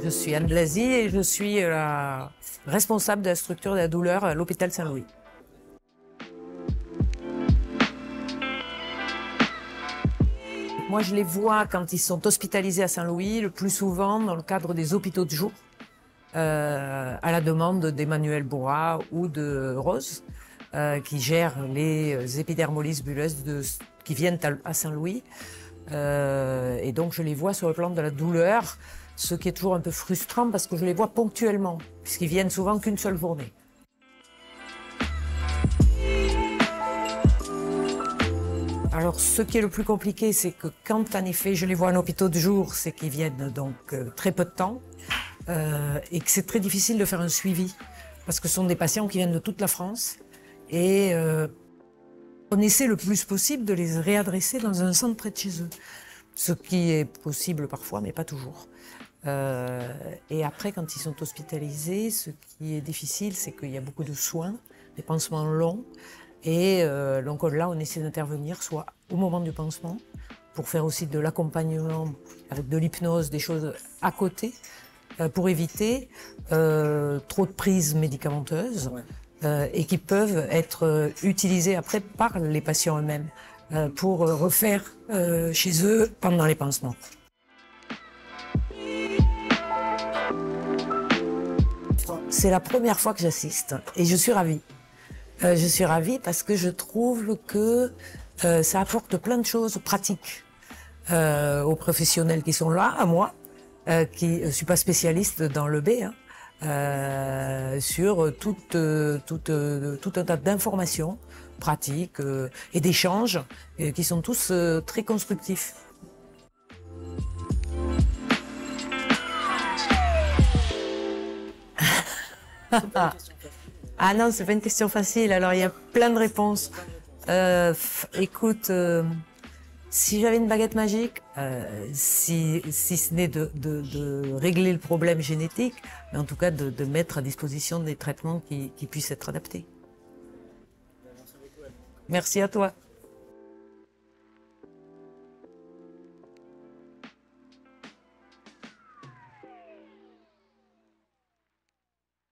Je suis Anne Blasi et je suis la responsable de la structure de la douleur à l'hôpital Saint-Louis. Moi, je les vois quand ils sont hospitalisés à Saint-Louis, le plus souvent dans le cadre des hôpitaux de jour, à la demande d'Emmanuel Bourrat ou de Rose, qui gèrent les épidermolyses bulleuses qui viennent à Saint-Louis. Et donc, je les vois sur le plan de la douleur, ce qui est toujours un peu frustrant parce que je les vois ponctuellement, puisqu'ils viennent souvent qu'une seule journée. Alors, ce qui est le plus compliqué, c'est que quand, en effet, je les vois en hôpital de jour, c'est qu'ils viennent donc très peu de temps et que c'est très difficile de faire un suivi parce que ce sont des patients qui viennent de toute la France et on essaie le plus possible de les réadresser dans un centre près de chez eux, ce qui est possible parfois, mais pas toujours. Et après, quand ils sont hospitalisés, ce qui est difficile, c'est qu'il y a beaucoup de soins, des pansements longs. Et donc là, on essaie d'intervenir soit au moment du pansement, pour faire aussi de l'accompagnement avec de l'hypnose, des choses à côté, pour éviter trop de prises médicamenteuses et qui peuvent être utilisées après par les patients eux-mêmes pour refaire chez eux pendant les pansements. C'est la première fois que j'assiste et je suis ravie. Je suis ravie parce que je trouve que ça apporte plein de choses pratiques aux professionnels qui sont là, à moi, qui ne suis pas spécialiste dans le B, sur tout un tas d'informations pratiques et d'échanges qui sont tous très constructifs. Ah non, c'est pas une question facile. Alors, il y a plein de réponses. Écoute, si j'avais une baguette magique, si ce n'est de régler le problème génétique, mais en tout cas de mettre à disposition des traitements qui puissent être adaptés. Merci à toi.